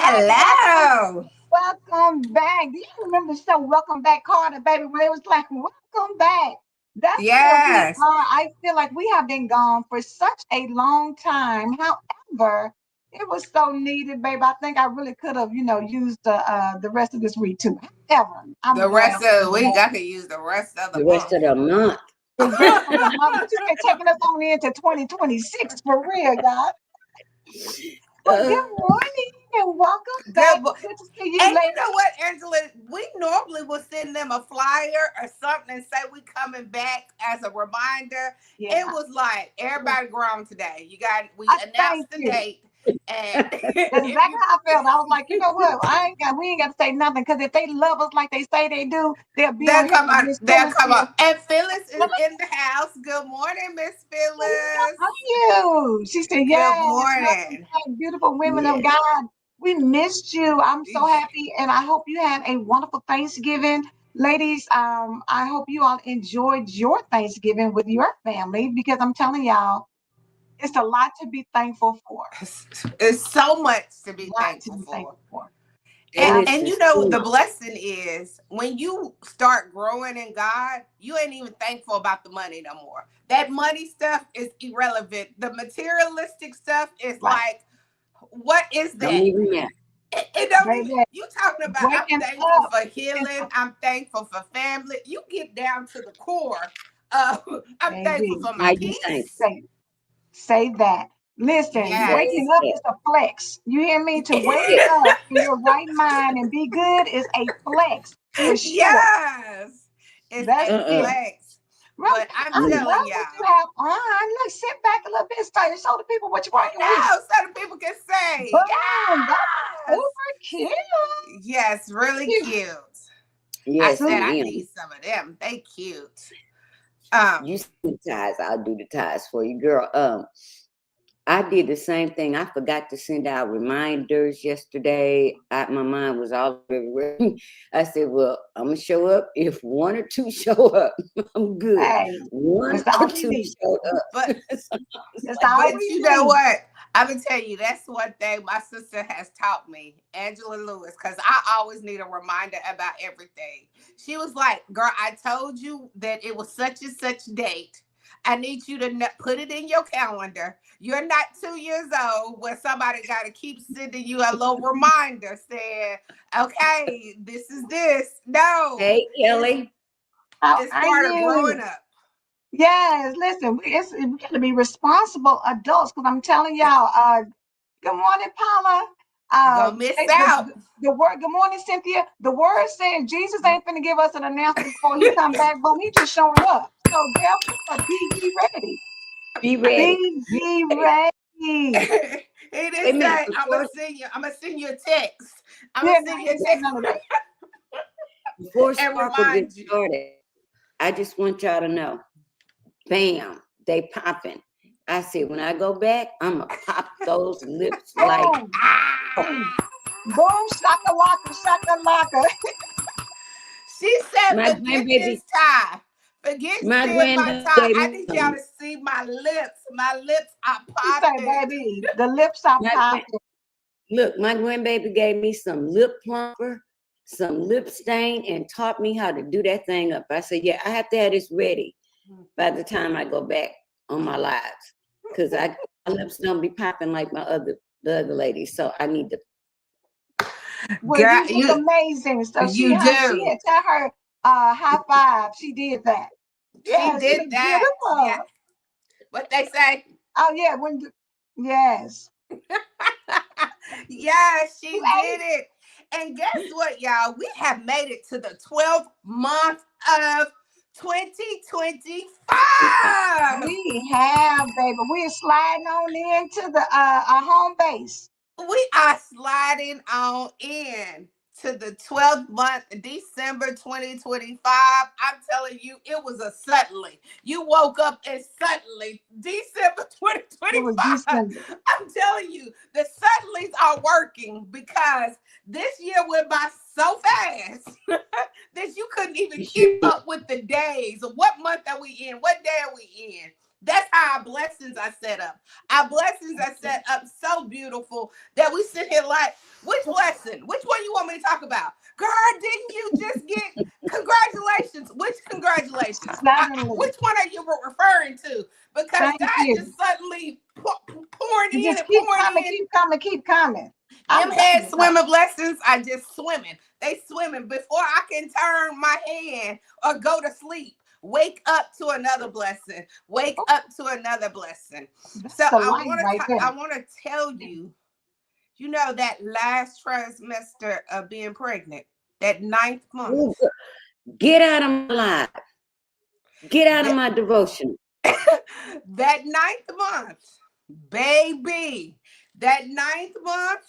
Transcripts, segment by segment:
Hello. Welcome back. Do you remember the show Welcome Back, Carter, baby, when it was like, welcome back? That's where we Yes. are. I feel like we have been gone for such a long time. However, it was so needed, baby. I think I really could have, used the rest of this week too. However, I'm The glad. rest of the week, I could use the rest of the rest of the month. The rest of the month, but you been taking us on into 2026 for real, y'all. Well, good morning and welcome back. Good to see you, and ladies. you know what, Angela? We normally will send them a flyer or something and say we coming back as a reminder. Yeah. It was like everybody grown today. We announced the date. And that's exactly how I felt. I was like, you know what? We ain't got to say nothing, because if they love us like they say they do, they'll come up. They'll come up. And Phyllis is in the house. Good morning, Miss Phyllis. How are you? She said, "Good morning, beautiful women of God. We missed you. I'm so happy, and I hope you had a wonderful Thanksgiving, ladies. I hope you all enjoyed your Thanksgiving with your family, because I'm telling y'all, it's a lot to be thankful for. It's so much to be thankful for. And you know, the blessing is when you start growing in God, you ain't even thankful about the money no more. That money stuff is irrelevant. The materialistic stuff is like, what is that? It don't even, you talking about, I'm thankful for healing. I'm thankful for family. You get down to the core. I'm thankful for my peace. Say that. Listen, waking up is a flex. You hear me? To wake up in your right mind and be good is a flex. For sure. Yes. It's a flex. But I'm telling y'all. What you have on. Look, sit back a little bit, start to show the people what you're working with. So the people can say, that's super cute. Yes, really cute. Yes, I said I need some of them. They cute. You see the ties, I'll do the ties for you, girl. I did the same thing. I forgot to send out reminders yesterday. My mind was all everywhere. I said, well, I'm going to show up. If one or two show up, I'm good. Hey, one or two show up. But you know what? I'm going to tell you, that's one thing my sister has taught me, Angela Lewis, because I always need a reminder about everything. She was like, girl, I told you that it was such and such date. I need you to put it in your calendar. You're not 2 years old where somebody got to keep sending you a little reminder saying, okay, this is this. No. Hey, Kelly. It's part of growing up. Yes, listen, we got to be responsible adults, because I'm telling y'all, good morning, Paula. Don't miss out. The word, good morning, Cynthia. The word said Jesus ain't finna give us an announcement before he come back, but he just showing up. So therefore, be ready. Be ready. Be ready. He didn't say, I'm gonna send you a text. I'm gonna send you a text. None of that. Before Sparkle gets started, I just want y'all to know, bam, they popping. I said, when I go back, I'm going to pop those lips like... Boom, shaka-laka. She said the distance tie Forget My seeing my granddaughter top. gave I me need y'all some. to see my lips. My lips are She say, popping. baby, the lips are My, popping. look, my grandbaby gave me some lip plumper, some lip stain, and taught me how to do that thing up. I said, yeah, I have to have this ready by the time I go back on my lives, because my lips don't be popping like the other ladies. So I need to. Well, Girl, you look amazing. So she you do. had tell her high five. She did that. She Yeah, she did looked that. Yeah. beautiful. What they say? Oh yeah, yes. Yeah, You she did ate. it. And guess what, y'all? We have made it to the 12th month of 2025. We have, baby. We're sliding on into the our home base. We are sliding on in to the 12th month, December 2025. I'm telling you, it was a suddenly. You woke up and suddenly, December It was 2025. December. I'm telling you, the suddenlies are working because this year went by so fast that you couldn't even keep up with the days. What month are we in? What day are we in? That's how our blessings are set up. Our blessings are set up so beautiful that we sit here like, which blessing? Which one you want me to talk about? Girl, didn't you just get congratulations? Which congratulations? Suddenly. Which one are you referring to? Because Thank God you. just suddenly pouring You in just and keep pouring coming, in. keep coming, keep coming. I Them love head it. swimming blessings are just swimming. They swimming before I can turn my hand or go to sleep. Wake up to another blessing. Wake up to another blessing. So That's the I light want right to there. tell you, you know, that last trimester of being pregnant, that 9th month. Ooh, get out of my life. Get out of That, my devotion. that 9th month, baby. That 9th month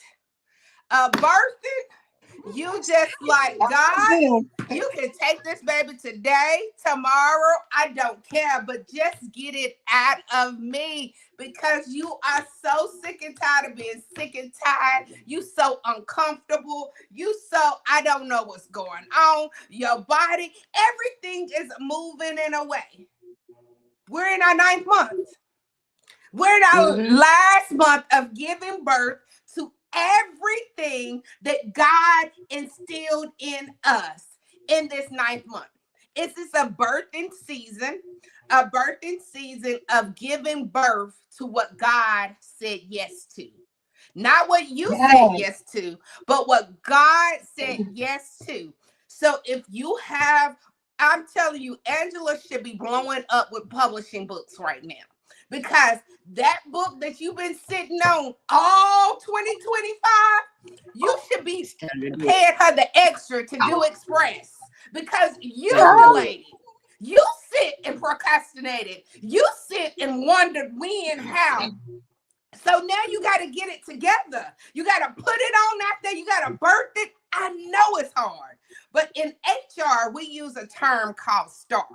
of birthing, you just like God. Good. You can take this baby today, tomorrow. I don't care, but just get it out of me because you are so sick and tired of being sick and tired. You so uncomfortable. You so, I don't know what's going on. Your body, everything is moving in a way. We're in our 9th month. We're in our last month of giving birth to everything that God instilled in us in this 9th month. It's just a birthing season of giving birth to what God said yes to. Not what you said Yes. yes to, but what God said yes to. So if you have, I'm telling you, Angela should be blowing up with publishing books right now. Because that book that you've been sitting on all 2025, you should be paying her the extra to do express because you delayed it. You sit and procrastinated. You sit and wondered when, how. So now you got to get it together. You got to put it on out there. You got to birth it. I know it's hard. But in HR, we use a term called STAR.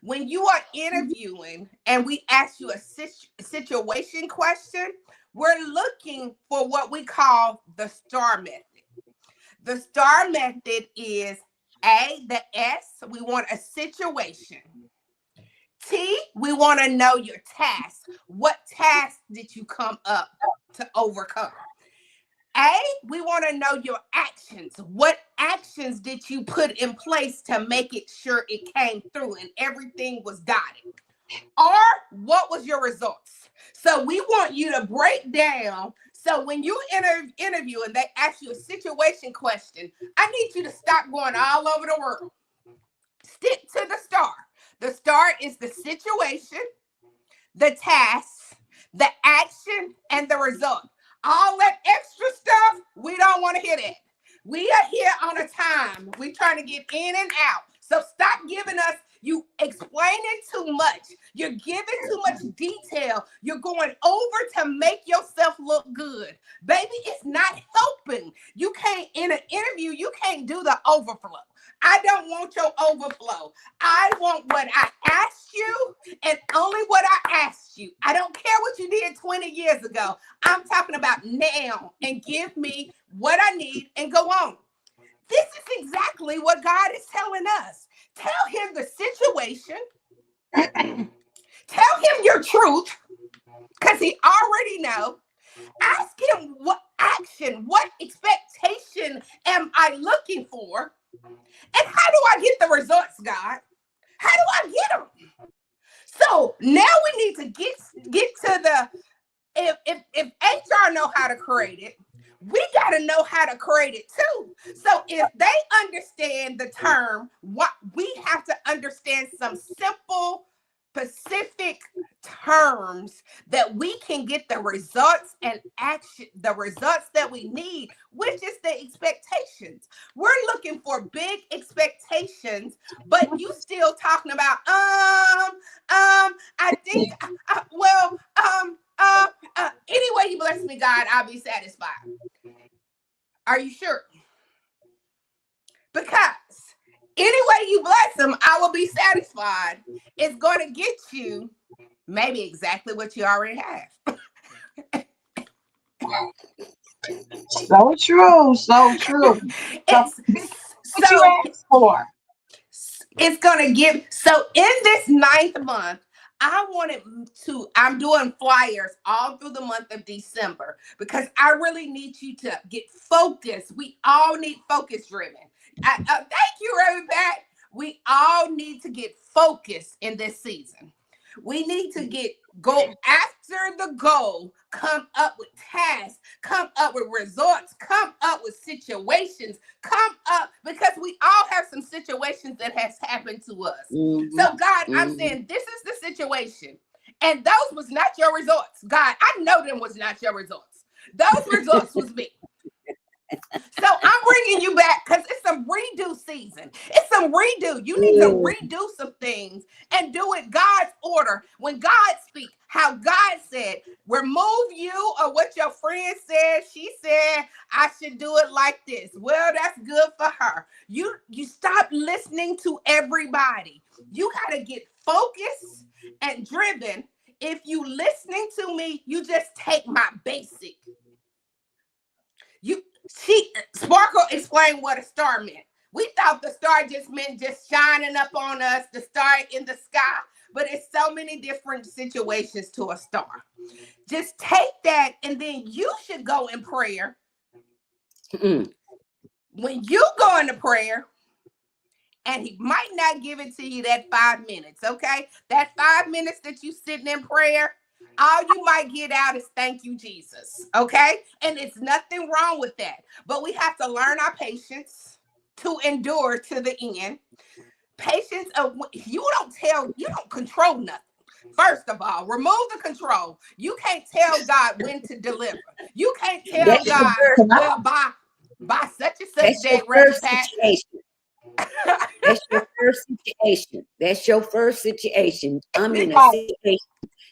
When you are interviewing and we ask you a situation question, we're looking for what we call the STAR method. The STAR method is the S, we want a situation. T, we want to know your task. What task did you come up to overcome? A, we want to know your actions. What actions did you put in place to make it sure it came through and everything was dotted? Or what was your results? So we want you to break down. So when you interview and they ask you a situation question, I need you to stop going all over the world. Stick to the STAR. The STAR is the situation, the task, the action, and the result. All that extra stuff, we don't want to hear that. We are here on a time. We're trying to get in and out. So stop giving us, you explaining too much. You're giving too much detail. You're going over to make yourself look good. Baby, it's not helping. You can't, in an interview, you can't do the overflow. I don't want your overflow. I want what I asked you and only what I asked you. I don't care what you did 20 years ago. I'm talking about now and give me what I need and go on. This is exactly what God is telling us. Tell him the situation. Tell him your truth, because he already know. Ask him what action, what expectation am I looking for? And how do I get the results, God? How do I get them? So now we need to get to the, if HR know how to create it, we got to know how to create it too. So if they understand the term, what we have to understand some simple, specific terms that we can get the results and action, the results that we need, which is the expectations. We're looking for big expectations, but you still talking about, I think, anyway you bless me, God, I'll be satisfied. Are you sure? Because any way you bless him, I will be satisfied. It's going to get you maybe exactly what you already have. So true. So true. It's what you asked for. It's going to give. So in this 9th month, I'm doing flyers all through the month of December because I really need you to get focused. We all need focus driven. Thank you, everybody. We all need to get focused in this season. We need to go after the goal, come up with tasks, come up with results, come up with situations, come up, because we all have some situations that has happened to us. Mm-hmm. So God, I'm saying this is the situation. And those was not your results. God, I know them was not your results. Those results was me. So I'm bringing you back because it's some redo season. It's some redo. You need to redo some things and do it God's order. When God speaks, how God said, remove you or what your friend said. She said, I should do it like this. Well, that's good for her. You stop listening to everybody. You got to get focused and driven. If you listening to me, you just take my basic. Sparkle explained what a star meant. We thought the star just meant just shining up on us, the star in the sky, but it's so many different situations to a star. Just take that, and then you should go in prayer. When you go into prayer, and he might not give it to you that 5 minutes, okay? That 5 minutes that you sitting in prayer, all you might get out is thank you, Jesus, okay? And it's nothing wrong with that. But we have to learn our patience to endure to the end. Patience, you don't control nothing. First of all, remove the control. You can't tell God when to deliver. You can't tell God, well, by such and such day, That's your first situation. That's your first situation. I'm in a situation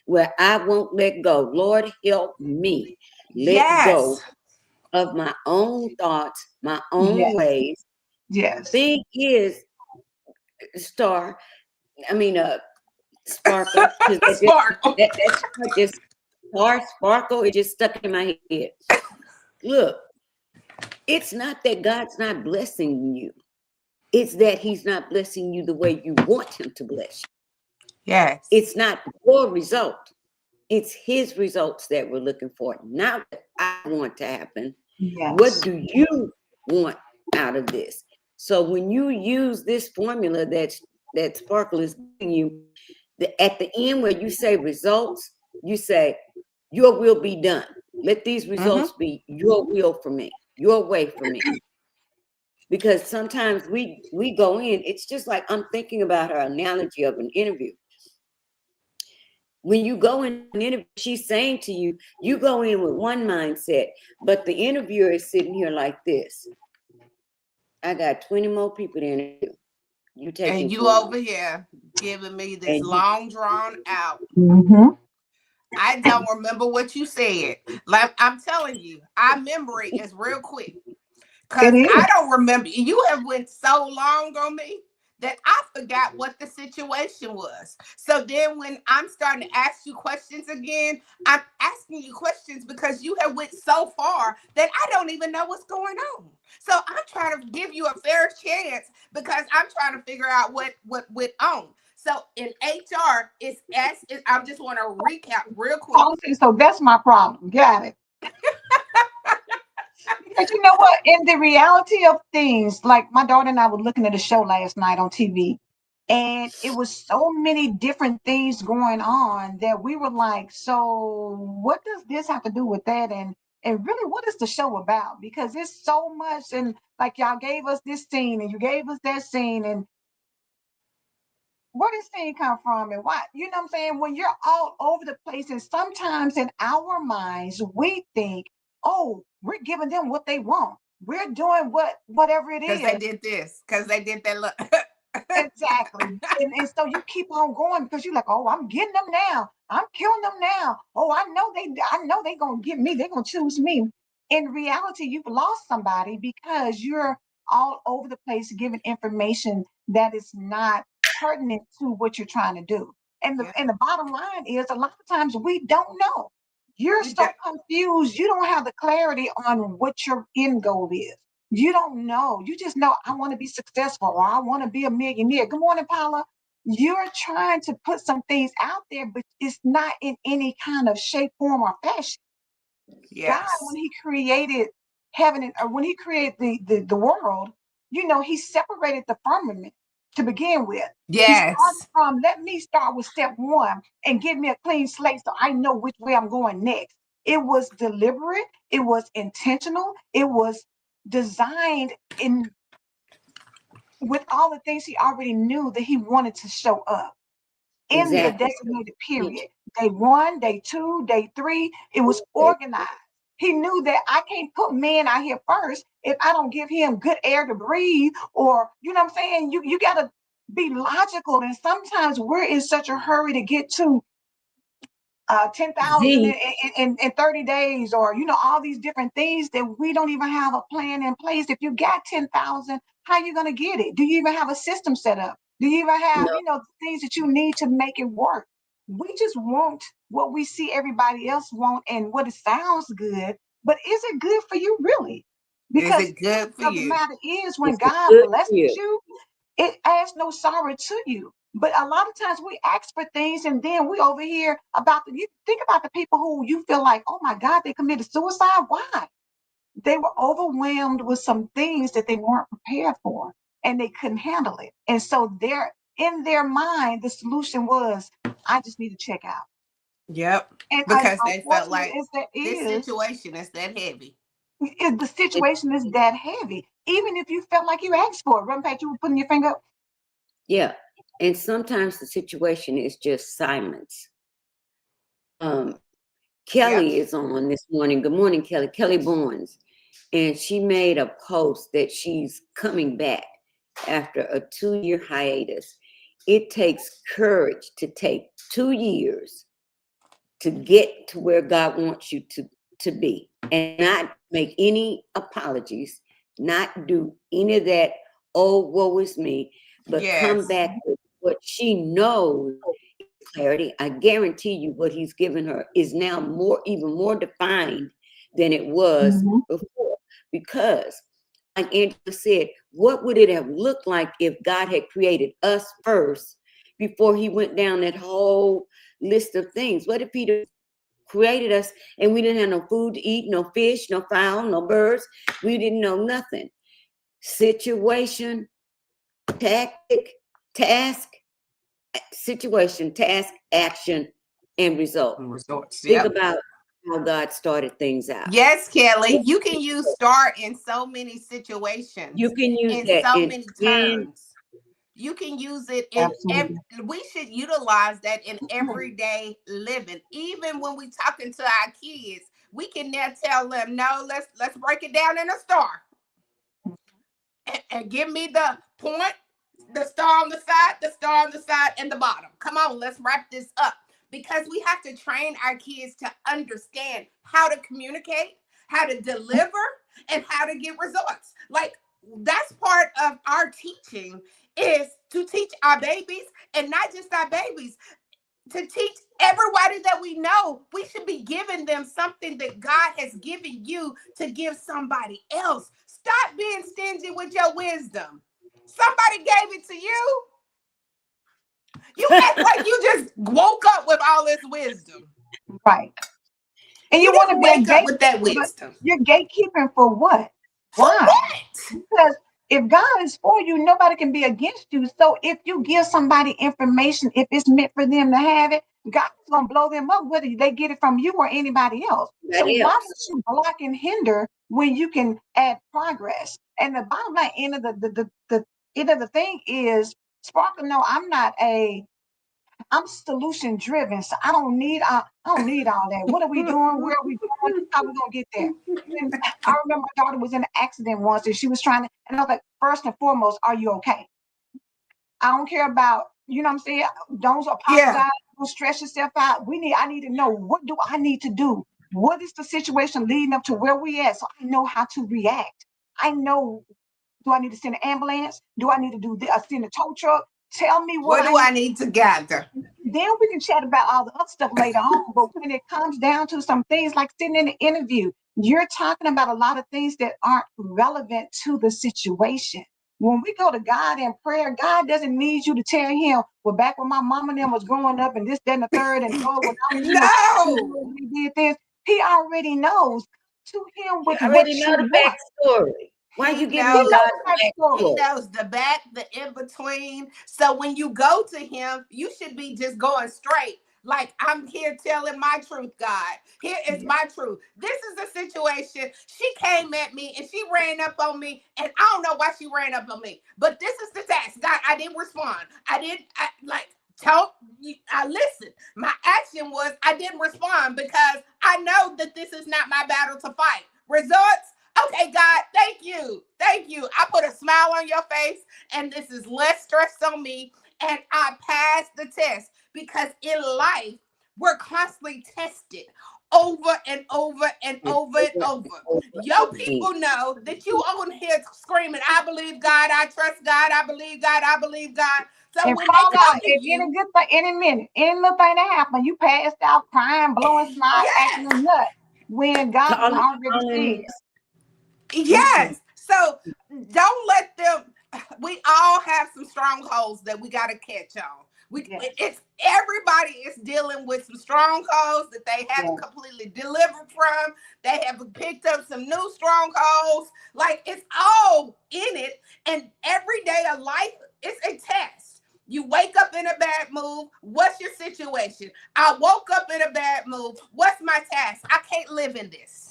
where I won't let go. Lord, help me let go of my own thoughts, my own ways. Yes. Thing is, Sparkle. Sparkle. Sparkle. It just stuck in my head. Look, it's not that God's not blessing you. It's that he's not blessing you the way you want him to bless you. Yes. It's not your result. It's his results that we're looking for. Not what I want to happen. Yes. What do you want out of this? So when you use this formula that Sparkle is giving you, at the end where you say results, you say, your will be done. Let these results be your will for me, your way for me. Because sometimes we go in, it's just like, I'm thinking about her analogy of an interview. When you go in an interview, she's saying to you, you go in with one mindset, but the interviewer is sitting here like this. I got 20 more people to interview. You taking and you over here giving me this long drawn out. I don't remember what you said. Like I'm telling you, our memory is real quick. Because I don't remember. You have went so long on me that I forgot what the situation was. So then when I'm starting to ask you questions again, I'm asking you questions because you have went so far that I don't even know what's going on. So I'm trying to give you a fair chance because I'm trying to figure out what went on. So in HR, I just want to recap real quick. Policy, so that's my problem. Got it. Because you know what? In the reality of things, like my daughter and I were looking at a show last night on TV, and it was so many different things going on that we were like, so what does this have to do with that? And really, what is the show about? Because it's so much, and like y'all gave us this scene and you gave us that scene, and where does scene come from and why? You know what I'm saying? When you're all over the place, and sometimes in our minds we think, oh, we're giving them what they want. We're doing whatever it Because they is. did this, because they did that. Look. Exactly. And so you keep on going because you're like, oh, I'm getting them now. I'm killing them now. Oh, I know they gonna get me, they're gonna choose me. In reality, you've lost somebody because you're all over the place giving information that is not pertinent to what you're trying to do. And the bottom line is a lot of times we don't know. You're We so don't. confused, you don't have the clarity on what your end goal is. You don't know. You just know I want to be successful or I want to be a millionaire. Good morning, Paula. You're trying to put some things out there, but it's not in any kind of shape, form, or fashion. God, when Yes. He created heaven and or when He created the world, He separated the firmament to begin with. He started Yes. from let me start with step one and give me a clean slate so I know which way I'm going next. It was deliberate, it was intentional, it was designed in with all the things He already knew that He wanted to show up in the Exactly. designated period. Day one, day two, day three, it was organized. He knew that I can't put man out here first if I don't give him good air to breathe, or you know what I'm saying? You gotta be logical. And sometimes we're in such a hurry to get to 10,000 Z. in 30 days, or all these different things that we don't even have a plan in place. If you got 10,000, how are you going to get it? Do you even have a system set up? Do you even have No, things that you need to make it work? We just want what we see everybody else want and what it sounds good, but is it good for you really? Is Because it the good for truth of the you? matter is, when it's a God good blesses year. you, it adds no sorrow to you. But a lot of times we ask for things and then we over here you think about the people who you feel like, oh my God, they committed suicide. Why? They were overwhelmed with some things that they weren't prepared for and they couldn't handle it. And so in their mind, the solution was, I just need to check out. Yep. And Because they felt unfortunately, like as that this is, situation is that heavy. the It, situation is that heavy. Even if you felt like you asked for it, Run Pat, you were putting your finger up. yeah. And sometimes the situation is just silence. Um, Yep. Kelly is on this morning. Good morning, Kelly. Kelly Bowens. And she made a post that she's coming back after a 2-year hiatus. It takes courage to take 2 years to get to where God wants you to be and not make any apologies, not do any of that, oh, woe is me, but come Yes. back with what she knows clarity. I guarantee you what He's given her is now even more defined than it was Mhm. before. Because, like Angela said, what would it have looked like if God had created us first before He went down that whole list of things? What if He created us and we didn't have no food to eat, no fish, no fowl, no birds? We didn't know nothing. Situation, tactic, task, situation, task, action, and result. Resorts. Think Yep. about how God started things out. Yes, Kelly. You can use start in so many situations, You can use in that so in many and terms. You can use it Absolutely. we should utilize that in everyday living. Even when we talking to our kids, we can now tell them, no, let's break it down in a star. And give me the point, the star on the side, the star on the side, and the bottom. Come on, let's wrap this up. Because we have to train our kids to understand how to communicate, how to deliver, and how to get results. Like that's part of our teaching, is to teach our babies, and not just our babies, to teach everybody that we know. We should be giving them something that God has given you to give somebody else. Stop being stingy with your wisdom. Somebody gave it to you. You act like you just woke up with all this wisdom. Right. And You you want to didn't be a wake up with that gatekeeper, but wisdom. you're gatekeeping for what? For Why? what? Because if God is for you, nobody can be against you. So if you give somebody information, if it's meant for them to have it, God's going to blow them up, whether they get it from you or anybody else. So why would you block and hinder when you can add progress? And the bottom line end of the end of the thing is, Sparkle, no, I'm solution driven, so I don't need all that. What are we doing? Where are we going? How are we gonna get there? And I remember my daughter was in an accident once, and she was trying to. And I was like, first and foremost, are you okay? I don't care about, you know what I'm saying. Don't apologize. Yeah. Don't stress yourself out. I need to know, what do I need to do? What is the situation leading up to where we at? So I know how to react. I know, do I need to send an ambulance? Do I need to send a tow truck? Tell me what What I do need. I need to gather? Then we can chat about all the other stuff later on. But when it comes down to some things like sitting in an interview, you're talking about a lot of things that aren't relevant to the situation. When we go to God in prayer, God doesn't need you to tell him, well, back when my mom and them was growing up and this, that, and the third, and Lord, when I was in No. the we did this. He already knows. To him with You what already know you the want. backstory. Why He you giving He me knows. knows God's the He backstory. backstory? knows the back, the in between. So when you go to him, you should be just going straight. Like, I'm here telling my truth, God. Here is my truth. This is the situation. She came at me and she ran up on me, and I don't know why she ran up on me. But this is the task. God, I didn't respond. I listened. My action was I didn't respond because I know that this is not my battle to fight. Results? Okay, God, thank you. Thank you. I put a smile on your face, and this is less stress on me, and I passed the test, because in life, we're constantly tested over and over and over and over. Your people know that you on here screaming, I believe God, I trust God, I believe God, I believe God. So And when they fall out come to at any you, good thing, any minute, any little thing that happened, you passed out, crying, blowing snot, acting yes, a nut. When God has already Calling said, yes. So don't let them. We all have some strongholds that we got to catch on. yes, It's everybody is dealing with some strongholds that they haven't yes. completely delivered from. They have picked up some new strongholds. Like, it's all in it, and every day of life is a test. You wake up in a bad mood. What's your situation? I woke up in a bad mood. What's my task? I can't live in this.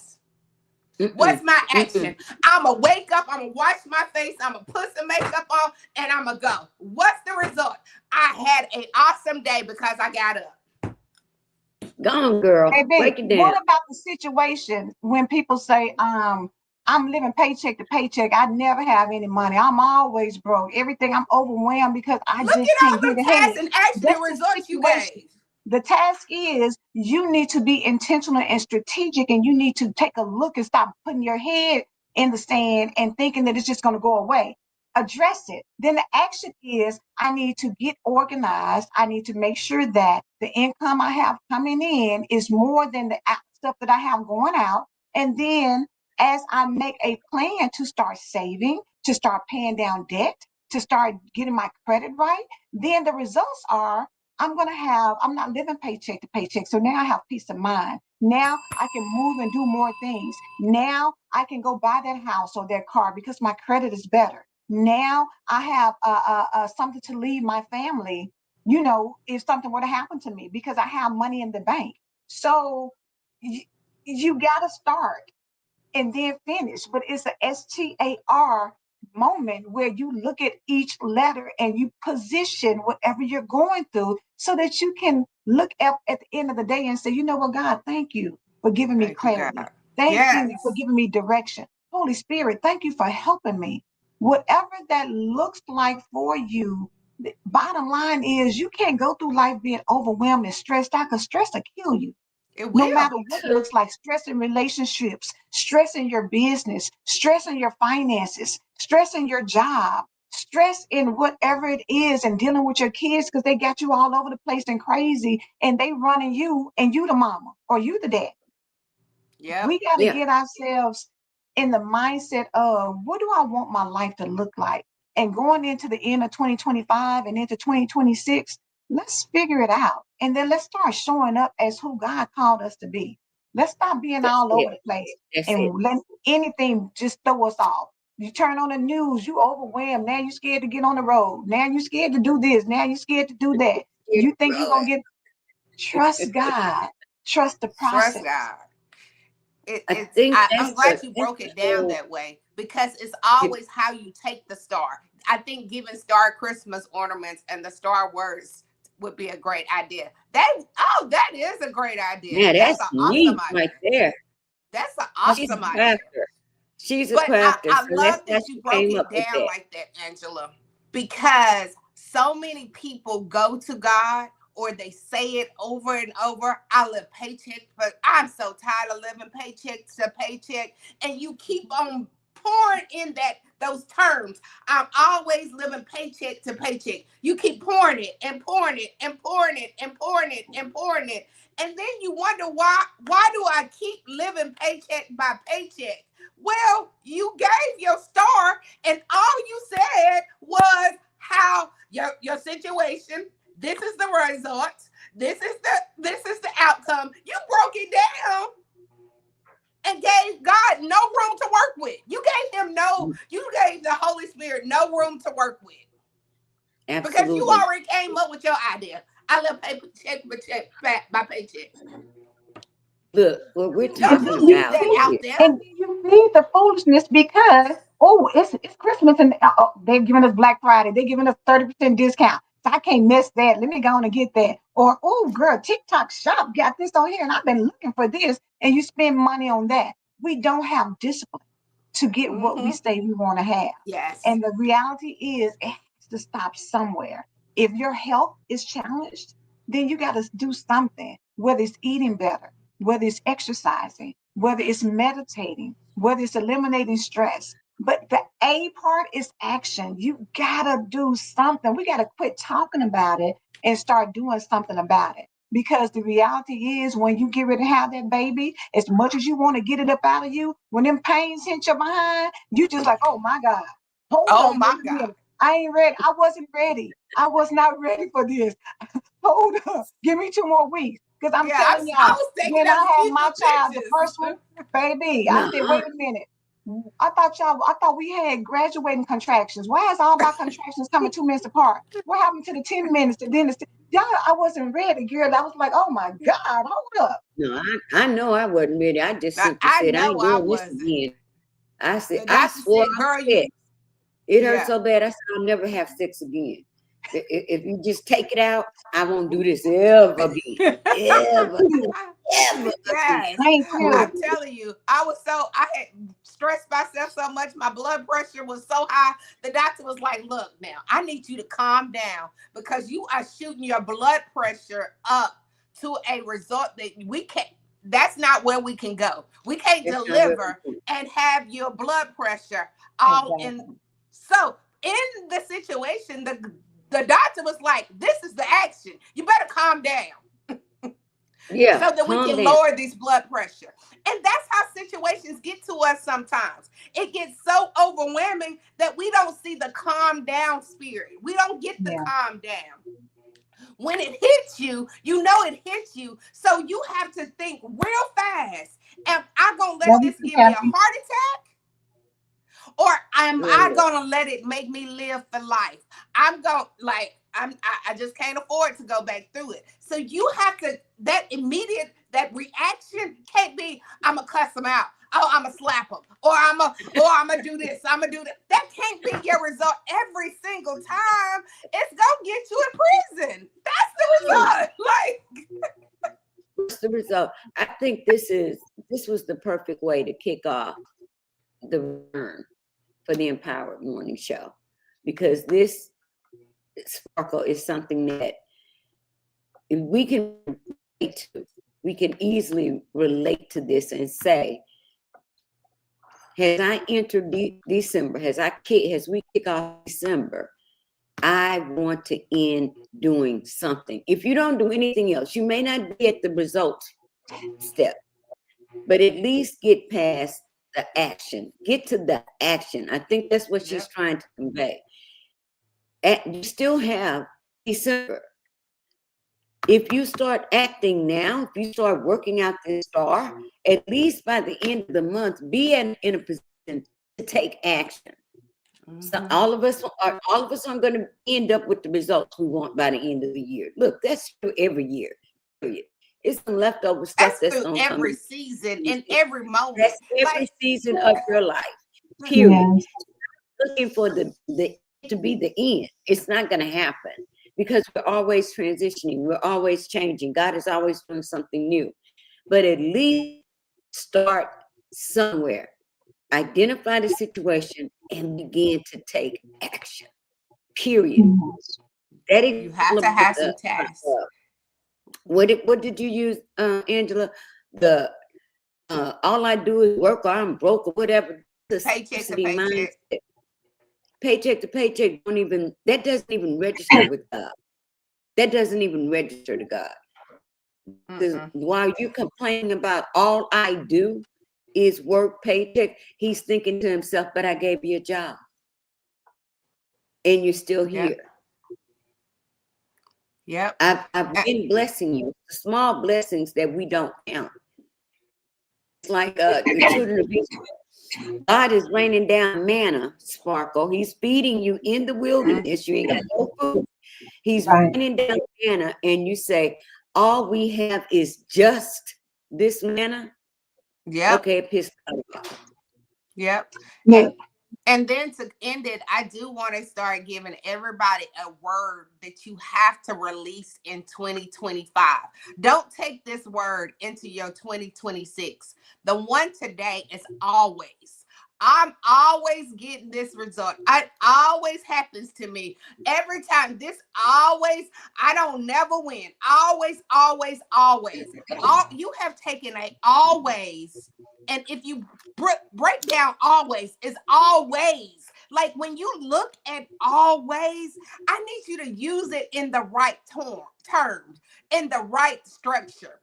What's my action? I'm going to wake up, I'm going to wash my face, I'm going to put some makeup on, and I'm going to go. What's the result? I had an awesome day because I got up. Go on, girl. Baby, Break it down. what about the situation when people say, I'm living paycheck to paycheck. I never have any money. I'm always broke. Everything, I'm overwhelmed because I Look just at can't all get them ahead. tasks and actually That's the results you situation. gave. The task is you need to be intentional and strategic, and you need to take a look and stop putting your head in the sand and thinking that it's just going to go away. Address it. Then the action is I need to get organized. I need to make sure that the income I have coming in is more than the stuff that I have going out. And then as I make a plan to start saving, to start paying down debt, to start getting my credit right, then the results are I'm not living paycheck to paycheck. So now I have peace of mind. Now I can move and do more things. Now I can go buy that house or that car because my credit is better. Now I have something to leave my family, if something were to happen to me because I have money in the bank. So you got to start and then finish. But it's a STAR moment where you look at each letter and you position whatever you're going through so that you can look up at the end of the day and say, you know what, God, thank you for giving me Thank you, clarity. God. Thank you Yes. for giving me direction. Holy Spirit, thank you for helping me. Whatever that looks like for you, the bottom line is you can't go through life being overwhelmed and stressed out because stress will kill you. It No will. matter what it looks like, stress in relationships, stress in your business, stress in your finances, stress in your job, stress in whatever it is, and dealing with your kids because they got you all over the place and crazy, and they running you, and you the mama or you the dad. Yep. We got to Yeah. get ourselves in the mindset of what do I want my life to look like? And going into the end of 2025 and into 2026, let's figure it out. And then let's start showing up as who God called us to be. Let's stop being That's all it. over the place That's it. and let anything just throw us off. You turn on the news, you overwhelmed. Now you're scared to get on the road. Now you're scared to do this. Now you're scared to do that. You think you're going to get, trust God, trust the Trust process. God. I think I'm glad you broke it down that way, because it's always how you take the star. I think giving star Christmas ornaments and the star words would be a great idea. That is a great idea. Yeah, That's that's an awesome neat right idea. there. That's an She's a awesome idea. crafter. She's a But crafter. I So love that's how that you she broke came it up with down that. like that, Angela, because so many people go to God or they say it over and over. I live paycheck, but I'm so tired of living paycheck to paycheck. And you keep on pouring in those terms. I'm always living paycheck to paycheck. You keep pouring it and pouring it and pouring it and pouring it and pouring it. And then you wonder why do I keep living paycheck by paycheck? Well, you gave your star, and all you said was how your situation. This is the result. This is the outcome. You broke it down and gave God no room to work with. You gave the Holy Spirit no room to work with. Absolutely. Because you already came up with your idea. I live paycheck by paycheck. Look, what we're Don't talking just leave about that is, out there. And you need the foolishness because it's Christmas and they're giving us Black Friday, they're giving us 30% discount. So I can't miss that. Let me go on and get that. Or girl, TikTok shop got this on here and I've been looking for this, and you spend money on that. We don't have discipline to get what we say we want to have. Yes. And the reality is it has to stop somewhere. If your health is challenged, then you got to do something, whether it's eating better, whether it's exercising, whether it's meditating, whether it's eliminating stress. But the A part is action. You gotta do something. We gotta quit talking about it and start doing something about it. Because the reality is, when you get ready to have that baby, as much as you want to get it up out of you, when them pains hit your behind, you just like, oh my God, hold Oh up, my wait a God. minute. I ain't ready. I wasn't ready. I was not ready for this. Hold up. Give me 2 more weeks. Because I'm Yeah, telling I y'all, was taking when them I had my future child, the first pictures. one, baby, I no, said, wait a minute. I thought we had graduating contractions. Why is all my contractions coming 2 minutes apart? What happened to the 10 minutes? Y'all, I wasn't ready, girl. I was like, oh my God, hold up. I know I wasn't ready. I just Now, simply I said, I know ain't I doing this wasn't. again. I said, The I doctor swore said, I girl, said, it hurt yeah. so bad. I said, I'll never have sex again. If you just take it out, I won't do this ever again. Ever, ever again. Yes. Thank you. I'm telling you, I had stressed myself so much. My blood pressure was so high. The doctor was like, look, now I need you to calm down because you are shooting your blood pressure up to a result that we can't. That's not where we can go. We can't That's not what deliver we do. and have your blood pressure all in. Exactly. So in the situation, the doctor was like, this is the action. You better calm down Yeah, so that we calm can down. lower this blood pressure. And that's how situations get to us sometimes. It gets so overwhelming that we don't see the calm down spirit. We don't get the Yeah. calm down. When it hits you, you know it hits you. So you have to think real fast. Am I going to let Love you this too, give me a Kathy. heart attack? Or am Girl, I look, gonna let it make me live for life? I just can't afford to go back through it. So you have to, that reaction can't be, I'm gonna cuss them out. Oh, I'm gonna slap them, or I'm gonna do this. I'm gonna do that. That can't be your result every single time. It's gonna get you in prison. That's the result. Like, what's the result? I think this was the perfect way to kick off the return for the Empowered Morning Show, because this sparkle is something that we can relate to. We can easily relate to this and say, As I enter December, as we kick off December, I want to end doing something. If you don't do anything else, you may not be at the results step, but at least get past the action. Get to the action. I think that's what she's trying to convey. You still have December. If you start acting now, if you start working out this star, at least by the end of the month, be in a position to take action. So all of us aren't going to end up with the results we want by the end of the year. Look, that's true every year. Period. It's some leftover stuff that's through going to come. Every season and every moment. That's every season of your life. Period. Yes. Looking for the to be the end. It's not going to happen because we're always transitioning. We're always changing. God is always doing something new. But at least start somewhere. Identify the situation and begin to take action. Period. That is, you have to have some tasks. What did you use, Angela? The all I do is work, or I'm broke, or whatever. Paycheck to paycheck. Paycheck to paycheck that doesn't even register with God. That doesn't even register to God. Because while you're complaining about all I do is work, paycheck, he's thinking to himself, but I gave you a job. And you're still here. Yep. I've been blessing you. The small blessings that we don't count. It's like the children of Israel. God is raining down manna, Sparkle. He's feeding you in the wilderness. You ain't got no food. He's raining down manna, and you say, all we have is just this manna. Yeah. Okay, pissed off. Yep. And then to end it, I do want to start giving everybody a word that you have to release in 2025. Don't take this word into your 2026. The one today is always. I'm always getting this result. It always happens to me. Every time. I don't never win. Always. You have taken a always. And if you break down always, is always. Like when you look at always, I need you to use it in the right terms, in the right structure.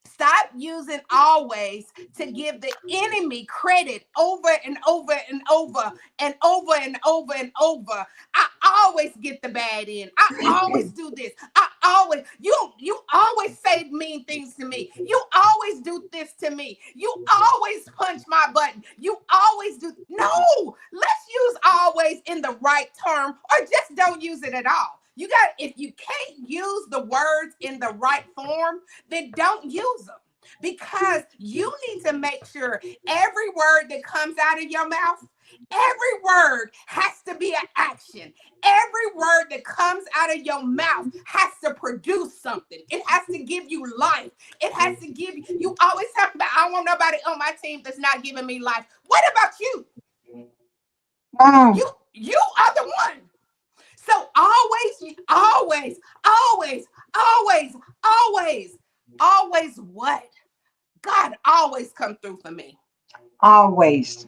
Stop using always to give the enemy credit over and over and over and over and over and over. I always get the bad end. I always do this. You always say mean things to me. You always do this to me. You always punch my button. You always do. No, let's use always in the right term, or just don't use it at all. If you can't use the words in the right form, then don't use them, because you need to make sure every word that comes out of your mouth, every word has to be an action. Every word that comes out of your mouth has to produce something. It has to give you life. It has to give you always talk about, I don't want nobody on my team that's not giving me life. What about you? You are the one. So always what? God always come through for me. Always.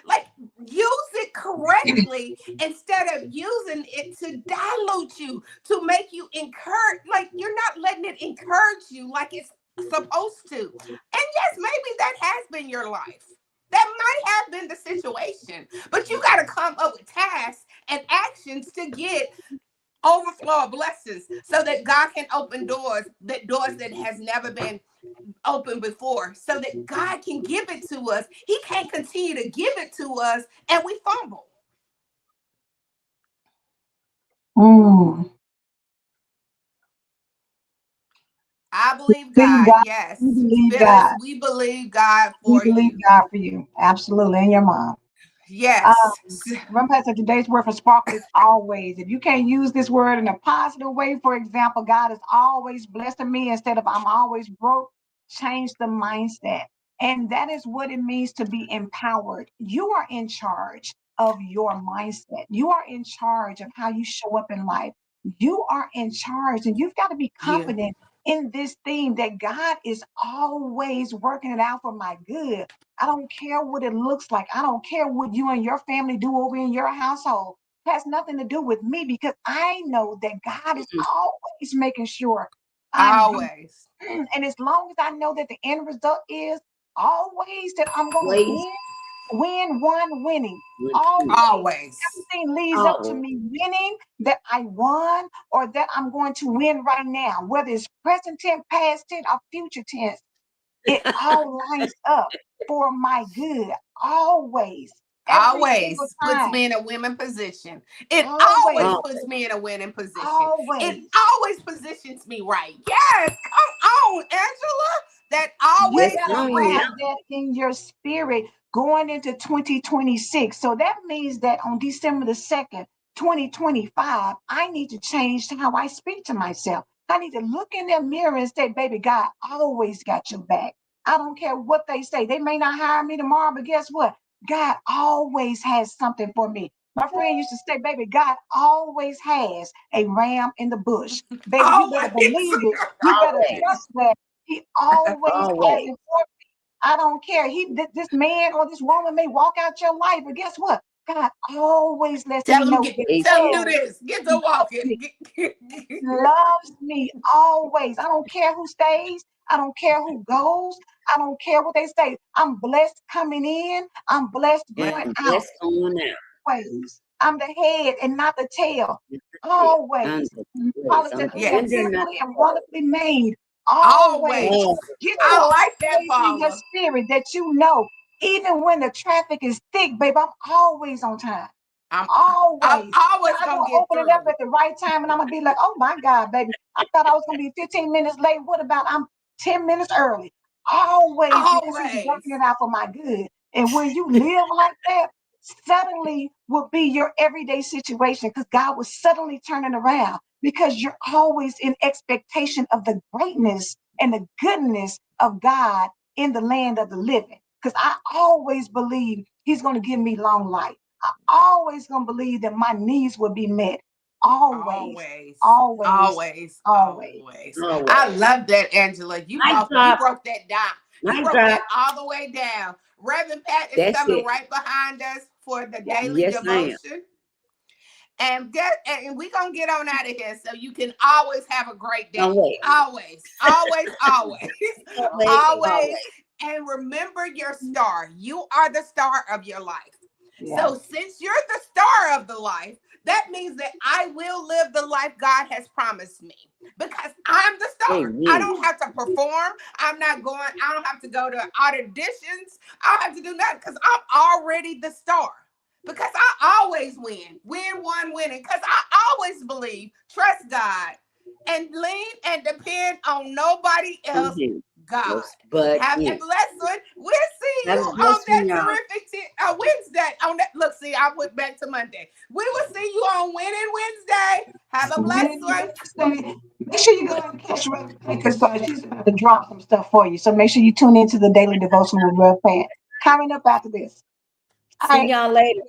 Like, use it correctly instead of using it to dilute you, to make you encourage. Like, you're not letting it encourage you like it's supposed to. And yes, maybe that has been your life. That might have been the situation, but you got to come up with tasks and actions to get overflow of blessings so that God can open doors that has never been open before, so that God can give it to us. He can't continue to give it to us and we fumble. I believe God. Yes. We believe God for you. We believe God for you. Absolutely. And your mom. Yes. Remember, I said today's word for Sparkle is always. If you can't use this word in a positive way, for example, God is always blessing me instead of I'm always broke, change the mindset. And that is what it means to be empowered. You are in charge of your mindset. You are in charge of how you show up in life. You are in charge, and you've got to be confident in this theme that God is always working it out for my good. I don't care what it looks like. I don't care what you and your family do over in your household. It has nothing to do with me because I know that God is always making sure I'm good. Always. And as long as I know that the end result is always that I'm going to Ways. win one winning. Always. Always. Everything leads up to me winning, that I won, or that I'm going to win right now, whether it's present tense, past tense, or future tense. It all lines up for my good. Always. Every single Always puts time. me in a winning position. It always Always. puts me in a winning position. It Always. always positions me right. Yes, come on, Angela. That You always That's better on is you have now. right. that in your spirit going into 2026. So that means that on December the 2nd, 2025, I need to change how I speak to myself. I need to look in the mirror and say, baby, God always got your back. I don't care what they say. They may not hire me tomorrow, but guess what? God always has something for me. My friend used to say, baby, God always has a ram in the bush. Baby, you better Always. believe it. You better Always. trust that he always has Always. it for me. I don't care. This man or this woman may walk out your life, but guess what? God always lets me Tell them know get. that Tell them do yes, this. Get he to loves walking. me. Loves me always. I don't care who stays. I don't care who goes. I don't care what they say. I'm blessed coming in. I'm blessed And going out. that's going out. Always. I'm the head and not the tail. Yeah. I'm Always. the Paul place. I'm said, the we are Yes. lender, not fearfully and wonderfully made. Always. Always. all. Get I to a like that, place in your Paula. spirit that you know, even when the traffic is thick, babe, I'm always on time. I'm I'm Always. always God gonna gonna get open it up through. at the right time, and I'm gonna be like, oh my God, baby. I thought I was gonna be 15 minutes late. What about I'm 10 minutes early? Always, because he's Always. working it out for my good. And when you live like that, suddenly will be your everyday situation because God will suddenly turn it around because you're always in expectation of the greatness and the goodness of God in the land of the living. Because I always believe he's going to give me long life. I always going to believe that my needs will be met. Always, Always. always, Always. always. Always. I Always. love that, Angela. Mic You drop. broke that down. You Mic broke drop. that all the way down. Reverend Pat is That's coming it. right behind us for the Yeah. daily Yes, I am. devotion. And we're gonna get on out of here so you can always have a great day. Always. Always, always, always, Always. always. Always. And remember your star. You are the star of your life. Yeah. So since you're the star of the life, that means that I will live the life God has promised me because I'm the star. I Amen. don't have to perform. I don't have to go to auditions. I don't have to do nothing because I'm already the star. Because I always win one winning. Because I always believe, trust God, and lean and depend on nobody On else. him. God. Yes, but Have a him. blessed one. We'll see you Have a on blessed that one, y'all. terrific Wednesday. On that, look, see, I went back to Monday. We will see you on Winning Wednesday. Have a blessed one. Make sure you go and catch Rev because she's about to drop some stuff for you. So make sure you tune into the daily devotion with Rev Pan. Coming up after this. All See right. y'all later.